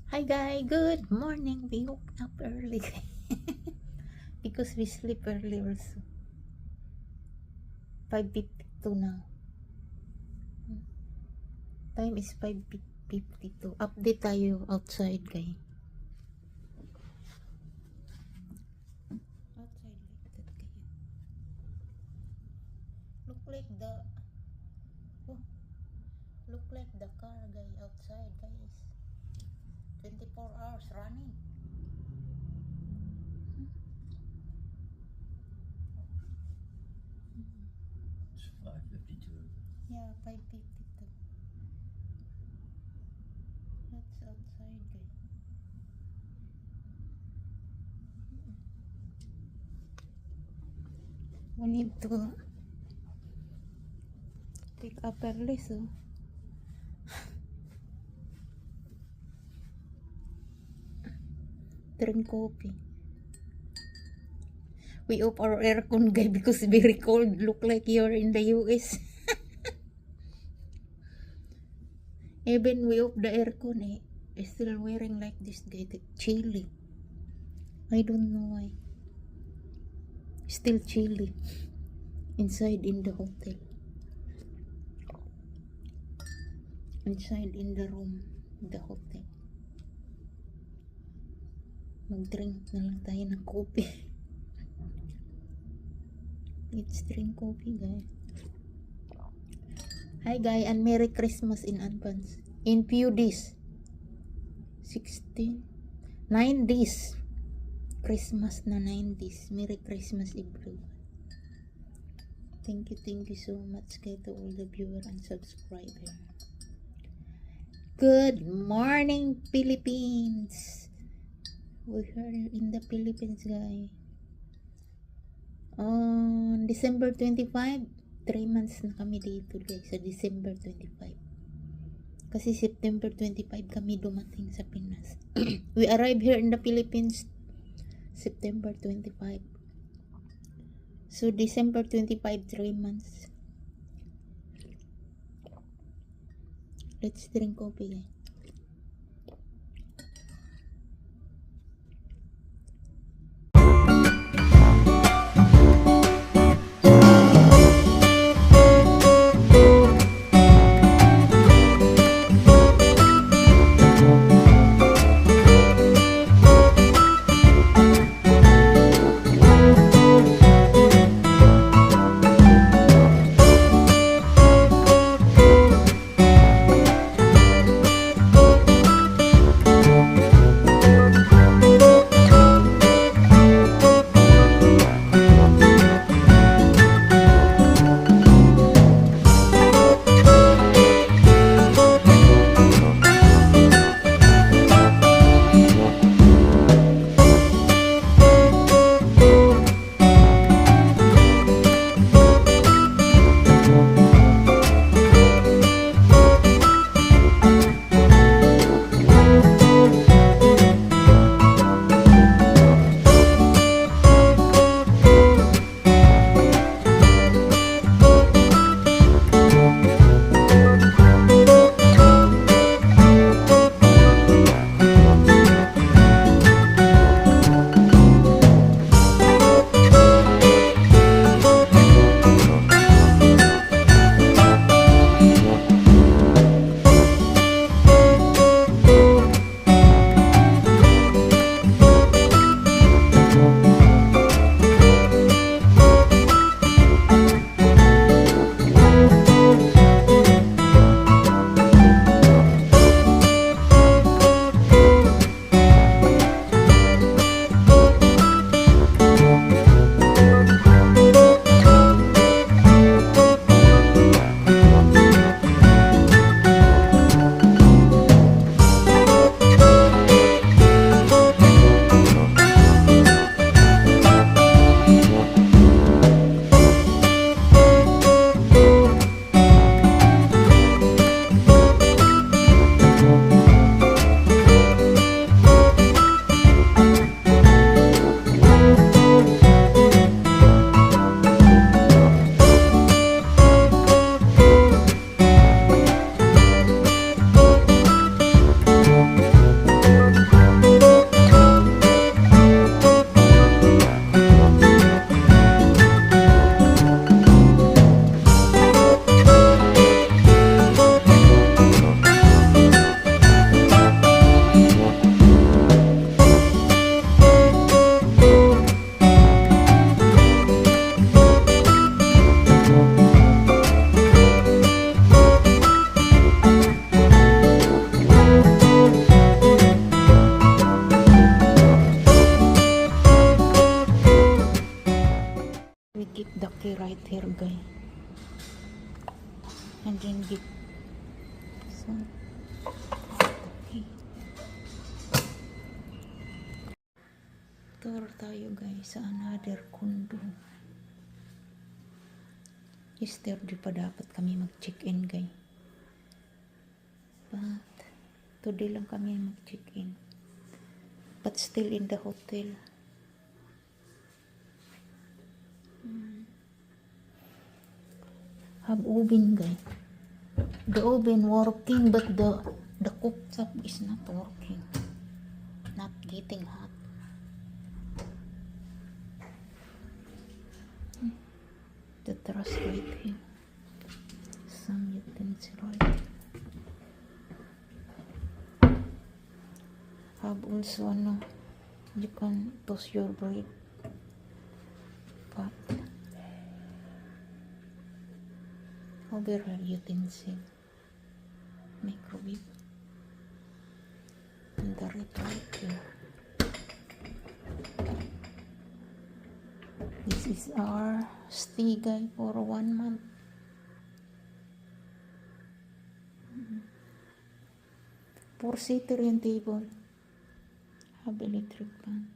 Hi guys, good morning. We woke up early because we sleep early also. 5:52 now. Time is 5:52. Update tayo outside guys. Outside like that kayo. Look like the look like the car guys outside guys. 24 hours running. It's 5:52. Yeah, 5:52. That's outside guys. We need to pick up early so drink coffee. We off our aircon guys because very cold. Look like you're in the US. Even we off the aircon still wearing like this guys. Chilly. I don't know why. Still chilly. Inside in the hotel. Inside in the room. The hotel. Mag-drink na lang tayo ng coffee. Let's drink coffee guys. Hi guys, and Merry Christmas in advance. In few days. 9 days. Christmas na 9 days. Merry Christmas everyone. Thank you so much kay to all the viewer and subscriber. Good morning Philippines. We're here in the Philippines guys. On December 25, 3 months na kami dito guys, sa December 25. Kasi September 25 kami dumating sa Pinas. We arrived here in the Philippines September 25. So December 25, 3 months. Let's drink coffee guys. tour tayo guys sa another condo. Yesterday pa dapat kami mag-check-in guys. But today lang kami mag-check-in. But still in the hotel. Have oven guys. The oven working but the cooktop is not working. Not getting hot. The truss right here. Some utensils right here. Have also you can toast your bread. Pot. Over utensil. Microwave. And the red right here. This is our stay guy for 1 month. Four-seater yung table. Have electric fan.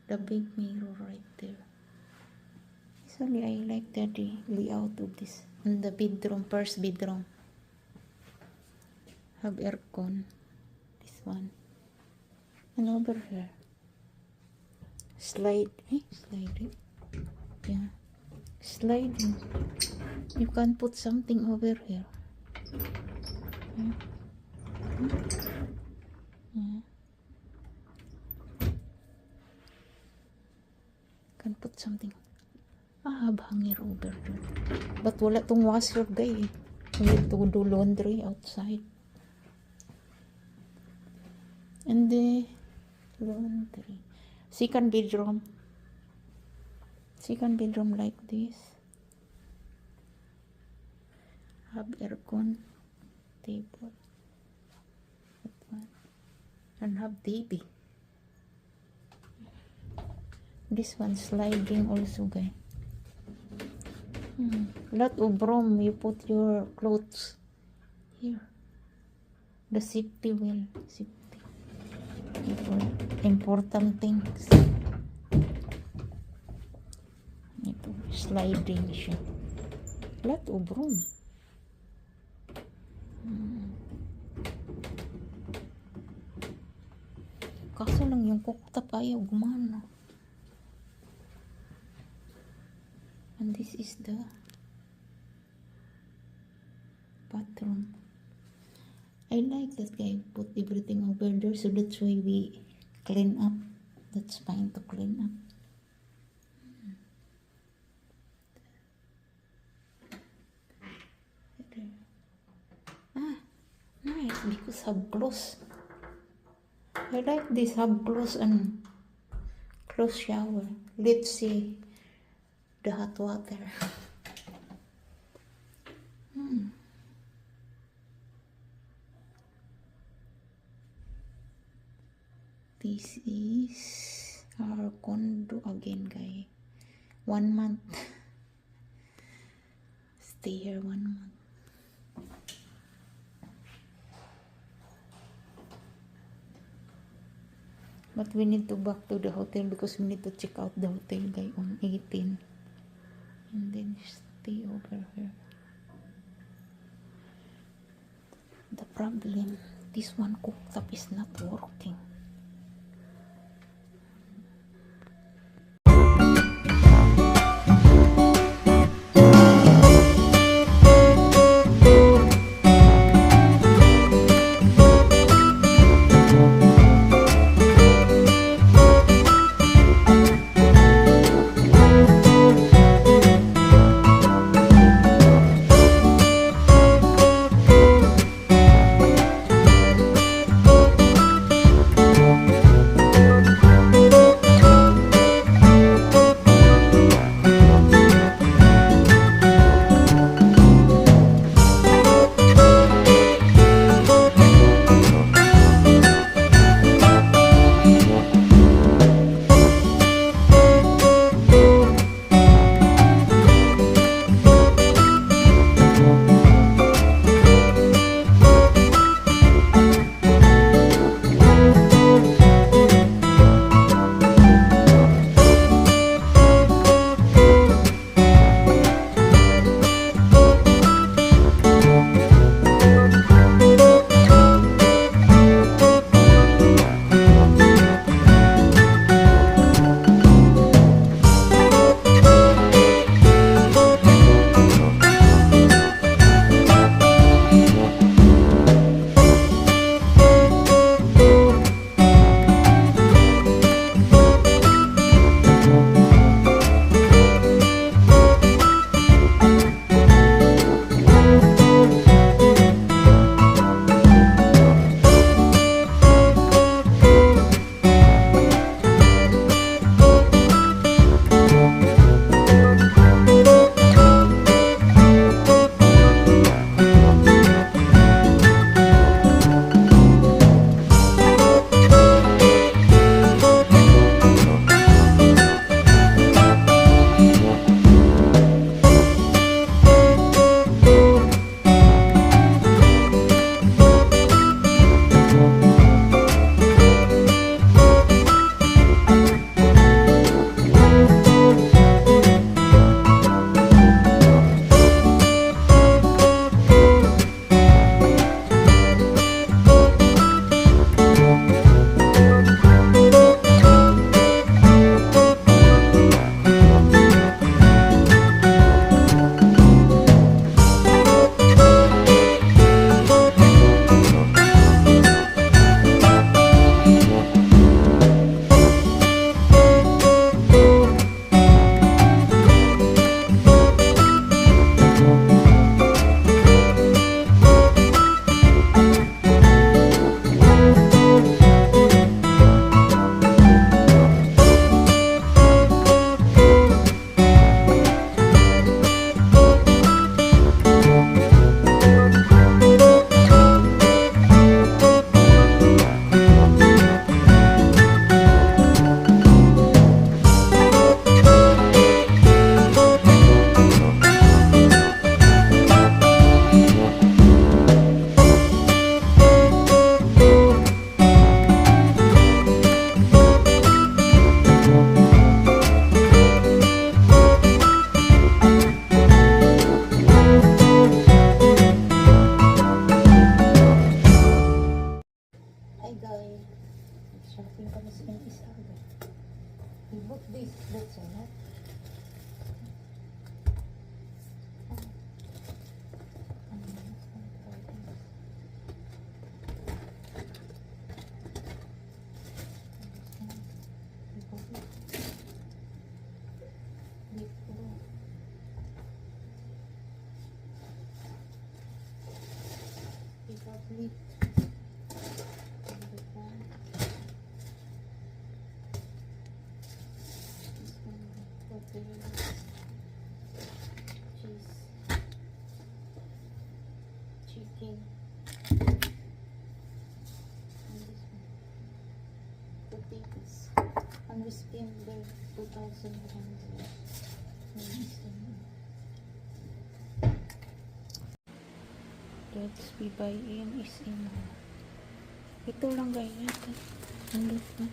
The big mirror right there. Actually, I like the layout of this. And the bedroom, first bedroom. Have aircon. This one. And over here. Sliding. Yeah. Sliding. You can put something over here. Yeah. Can put something. Hanger over there. But wala tong washer guy. We need to do laundry outside. And the laundry. Second bedroom like this. Have aircon table. That one. And have TV. This one sliding also guys. Lot of room. You put your clothes here. The safety well. Safety. Important things. Ito, sliding siya. Lot of room. Kaso lang yung cooktop ayaw gumana. And this is the bathroom. I like that guy put everything over there, so that's why we clean up. That's fine to clean up. Nice because have clothes. I like this have clothes and clothes shower. Let's see the hot water. This is our condo again guys. 1 month. Stay here 1 month. But we need to back to the hotel because we need to check out the hotel guy on 18. And then stay over here. The problem, this one cooktop is not working. Hi guys. Shopping kami sa isa. We bought this. That's all. Republic. This one, potatoes, cheese, chicken, and this one, potatoes. And we spend there 2,100. That's we buy in is in ito lang guys, ito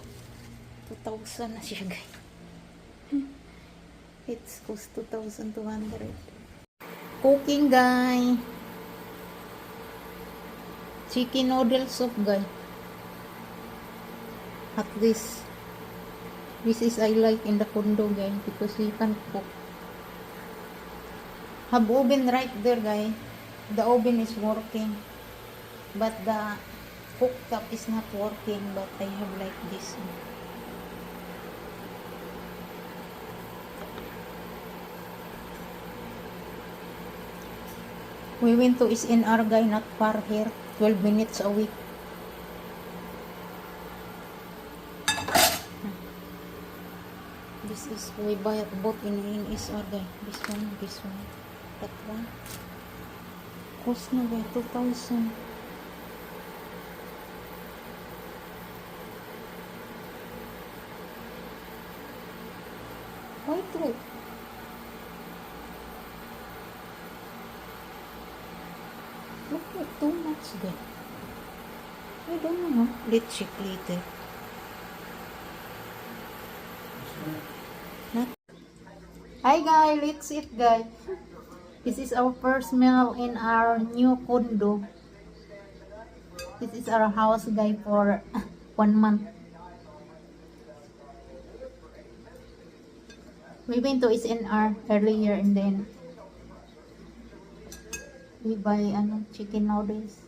2,000 na siya guys. It's cost 2,200. Cooking guys, chicken noodle soup guys. At least this is I like in the condo guys, because you can cook. Have oven right there guys. The oven is working, but the cooktop is not working, but I have like this. We went to SNR guy, not far here, 12 minutes a week. This is, we buy both in SR guy. This one, that one. Cost na ba? 2,000. Why true? Look like too much there. I don't know. Let's check later. Hi guys, let's eat guys. This is our first meal in our new condo. This is our house guys for 1 month. We went to SNR earlier and then we buy chicken noodles.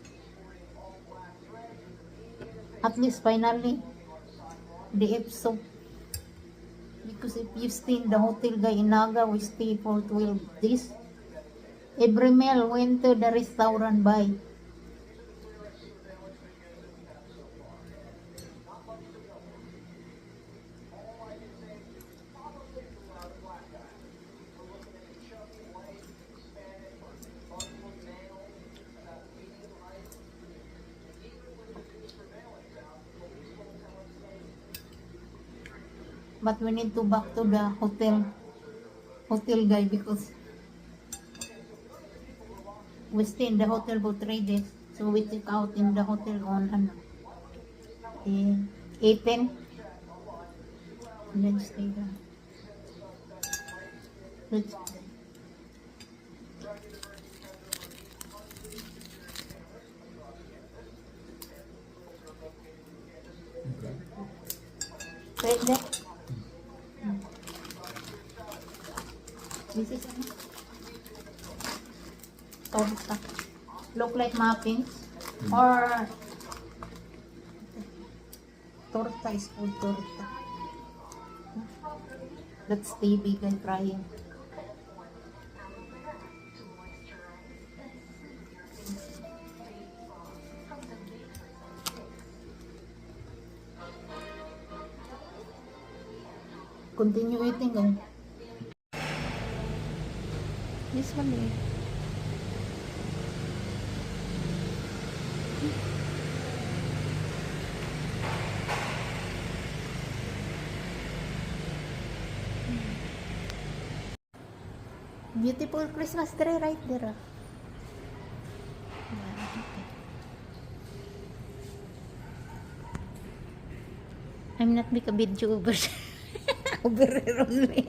At least finally the episode. Because if you stay in the hotel guy in Naga, we stay for 12 days. Every meal went to the restaurant buy. But we need to back to the hotel guy, because we stay in the hotel for 3 days. So we check out in the hotel on 18 and then stay there. Let's wait there. This is torta. Look like muffins or torta is called torta. That's baby guy crying. Continue eating guys. This one eh. Beautiful Christmas tree right there. Yeah, okay. I'm not make a video over over here only.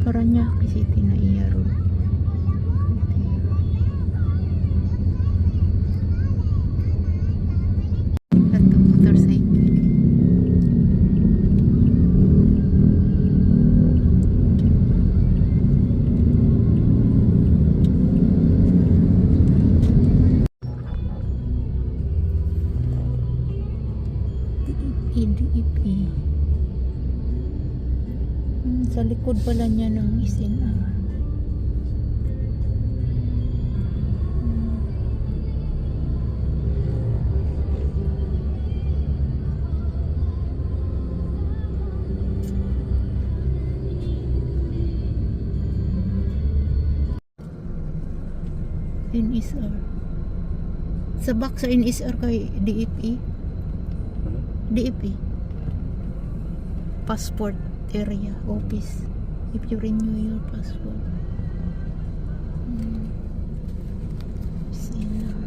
Paranaque City na likod pala niya ng SNR. NSR. Sa back sa NSR kay DFE. DFE. Passport area office. If you renew your passport. SNR.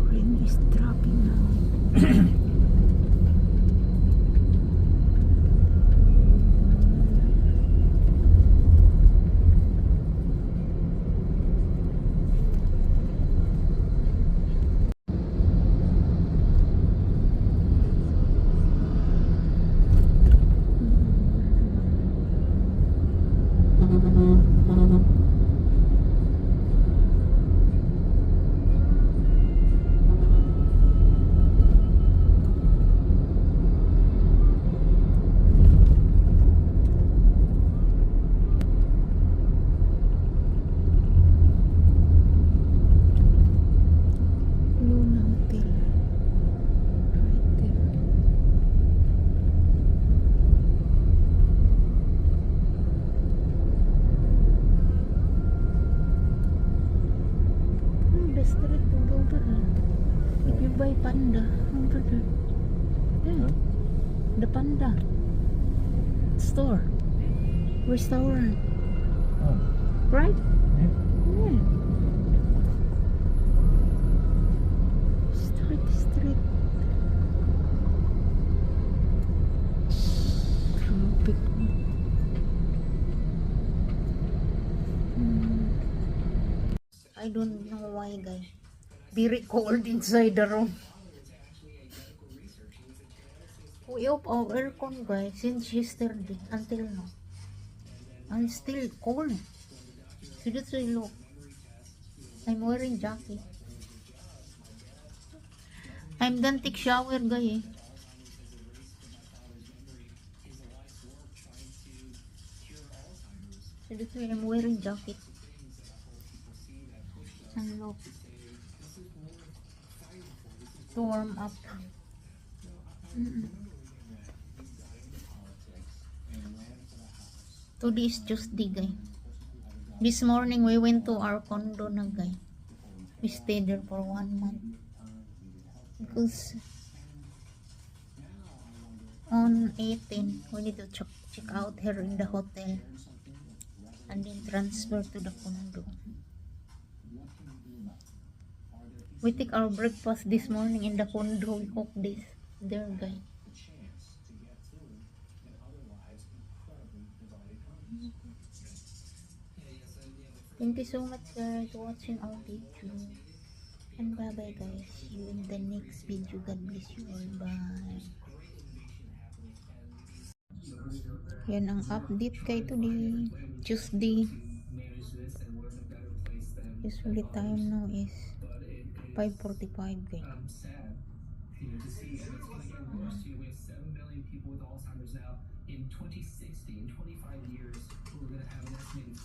Rain is dropping now. Luna Hotel. Right there. The street will over there. If you buy panda, over there. Yeah. The panda store. Restaurant. Oh, Right? yeah. Yeah. Street. Traffic. I don't know why, guys. Very cold inside the room. We off our aircon, guys, since yesterday until now. I'm still cold. Seriously, look. I'm wearing jacket. I'm done take shower, guys. Seriously, I'm wearing jacket. And look. To warm up. Today is Tuesday, guys. This morning we went to our condo na, guys. We stayed there for 1 month. Because on 18, we need to check out here in the hotel. And then transfer to the condo. We take our breakfast this morning in the condo. We cook this there, guys. Thank you so much, guys, for watching our video. And bye bye, guys. See you in the next video. God bless you all. Bye. Yan ang update kay today, Tuesday. Usually time now is 5:45, guys.